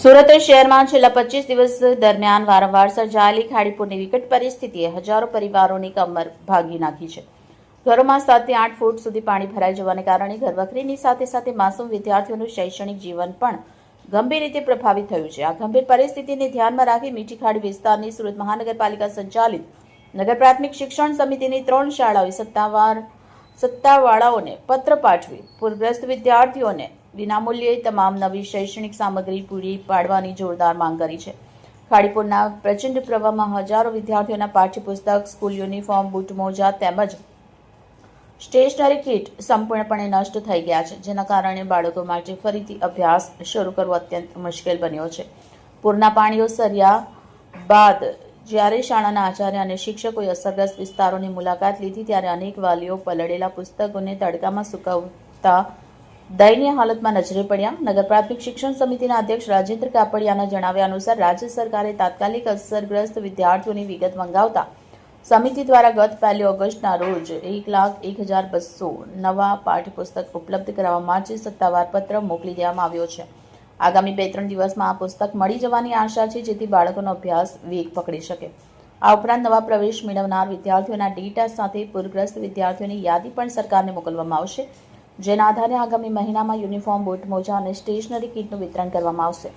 સુરત શહેરમાં છેલ્લા 25 દિવસ દરમિયાન વારંવાર સર્જાયેલી ખાડીપુરની વિકટ પરિસ્થિતિએ હજારો પરિવારોની કમર ભાંગી નાખી છે. ઘરોમાં 7 થી 8 ફૂટ સુધી પાણી ભરાઈ જવાને કારણે ઘરવખરીની સાથે સાથે માસૂમ વિદ્યાર્થીઓનું શૈક્ષણિક જીવન પણ ગંભીર રીતે પ્રભાવિત થયું છે. આ ગંભીર પરિસ્થિતિને ધ્યાનમાં રાખી મીઠી ખાડી વિસ્તારની સુરત મહાનગરપાલિકા સંચાલિત નગર પ્રાથમિક શિક્ષણ સમિતિની 3 શાળાઓએ સત્તાવાળાઓને પત્ર પાઠવી પૂરગ્રસ્ત વિદ્યાર્થીઓને વિનામૂલ્યે તમામ નવી શૈક્ષણિક સામગ્રી પૂરી પાડવાની જોરદાર માંગ કરી છે. ખાડીપુરના પ્રચંડ પ્રવાહમાં હજારો વિદ્યાર્થીઓના પાઠ્યપુસ્તક, સ્કૂલ યુનિફોર્મ, બૂટ મોજા તેમજ સ્ટેશનરી કીટ સંપૂર્ણપણે નષ્ટ થઈ ગયા છે, જેના કારણે બાળકો માટે ફરીથી અભ્યાસ શરૂ કરવો અત્યંત મુશ્કેલ બન્યો છે. પૂરના પાણીઓ સર્યા બાદ જ્યારે શાળાના આચાર્ય અને શિક્ષકોએ અસરગ્રસ્ત વિસ્તારોની મુલાકાત લીધી ત્યારે અનેક વાલીઓ પલળેલા પુસ્તકોને તડકામાં સુકવતા દયનીય હાલતમાં નજરે પડ્યા. નગર પ્રાથમિક શિક્ષણ સમિતિના અધ્યક્ષ રાજેન્દ્ર કાપડિયાના જણાવ્યા અનુસાર રાજ્ય સરકારે તાત્કાલિક અસરગ્રસ્ત વિદ્યાર્થીઓની વિગત મંગાવતા સમિતિ દ્વારા ગત 1 ઓગસ્ટના રોજ 1,01,200 નવા પાઠ્યપુસ્તક ઉપલબ્ધ કરાવવા માટે સત્તાવાર પત્ર મોકલી દેવામાં આવ્યો છે. આગામી 2-3 દિવસમાં આ પુસ્તક મળી જવાની આશા છે, જેથી બાળકોનો અભ્યાસ વેગ પકડી શકે. આ ઉપરાંત નવા પ્રવેશ મેળવનાર વિદ્યાર્થીઓના ડેટા સાથે પૂરગ્રસ્ત વિદ્યાર્થીઓની યાદી પણ સરકારને મોકલવામાં આવશે, જેના આધારે આગામી મહિનામાં યુનિફોર્મ, બૂટ મોજા અને સ્ટેશનરી કીટનું વિતરણ કરવામાં આવશે.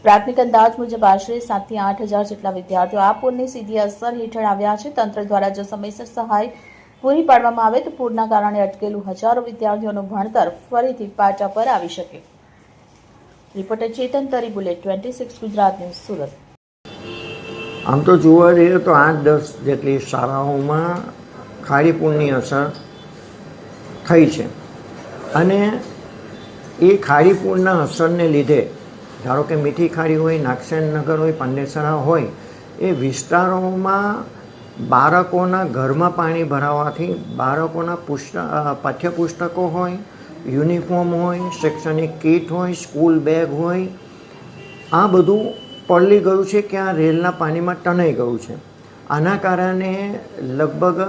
પ્રાથમિક અંદાજ મુજબ આશરે 7 થી 8 હજાર જેટલા વિદ્યાર્થીઓ આ પૂરની સીધી અસર હેઠળ આવ્યા છે. તંત્ર દ્વારા જો સમયસર સહાય પૂરી પાડવામાં આવે તો પૂરના કારણે અટકેલું હજારો વિદ્યાર્થીઓનું ભણતર ફરીથી પાટા પર આવી શકે. રિપોર્ટર ચેતન તરી, બુલેટ 26 ગુજરાત ન્યૂઝ, સુરત. આમ તો જોવા જઈએ તો 8-10 જેટલી શાળાઓમાં ખાડીપુરની અસર થઈ છે અને એ ખાડીપુરના અસરને લીધે ધારો કે મીઠી ખાડી હોય, નાગસેનનગર હોય, પાંડેસરા હોય, એ વિસ્તારોમાં બાળકોના ઘરમાં પાણી ભરાવાથી બાળકોના પાઠ્યપુસ્તકો હોય, યુનિફોર્મ હોય, શૈક્ષણિક કીટ હોય, સ્કૂલ બેગ હોય, આ બધું પલળી ગયું છે કે આ રેલના પાણીમાં ટનાઈ ગયું છે. આના કારણે લગભગ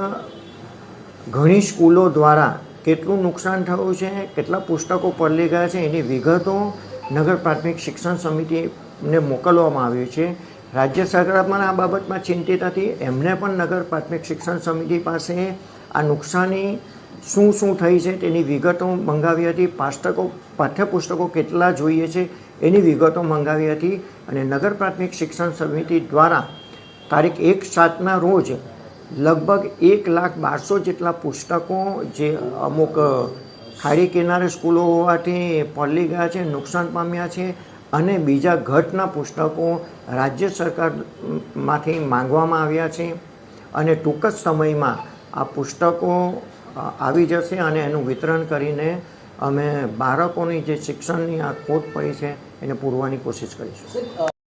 ઘણી સ્કૂલો દ્વારા કેટલું નુકસાન થયું છે, કેટલા પુસ્તકો પલળી ગયા છે, એની વિગતો નગર પ્રાથમિક શિક્ષણ સમિતિને મોકલવામાં આવી છે. રાજ્ય સરકાર પણ આ બાબતમાં ચિંતિત હતી. એમને પણ નગર પ્રાથમિક શિક્ષણ સમિતિ પાસે આ નુકસાની શું થઈ છે તેની વિગતો મંગાવી હતી. પાઠ્યપુસ્તકો કેટલા જોઈએ છે એની વિગતો મંગાવી હતી અને નગર પ્રાથમિક શિક્ષણ સમિતિ દ્વારા તારીખ 1/7ના રોજ લગભગ 1,12,000 જેટલા પુસ્તકો જે અમુક ખાડી કિનારે સ્કૂલો હોવાથી પલળી ગયા છે, નુકસાન પામ્યા છે અને બીજા ઘટના પુસ્તકો રાજ્ય સરકારમાંથી માંગવામાં આવ્યા છે અને ટૂંક જ સમયમાં આ પુસ્તકો આવી જશે અને એનું વિતરણ કરીને અમે બાળકોની જે શિક્ષણની આ ખોટ પડી છે એને પૂરવાની કોશિશ કરીશું.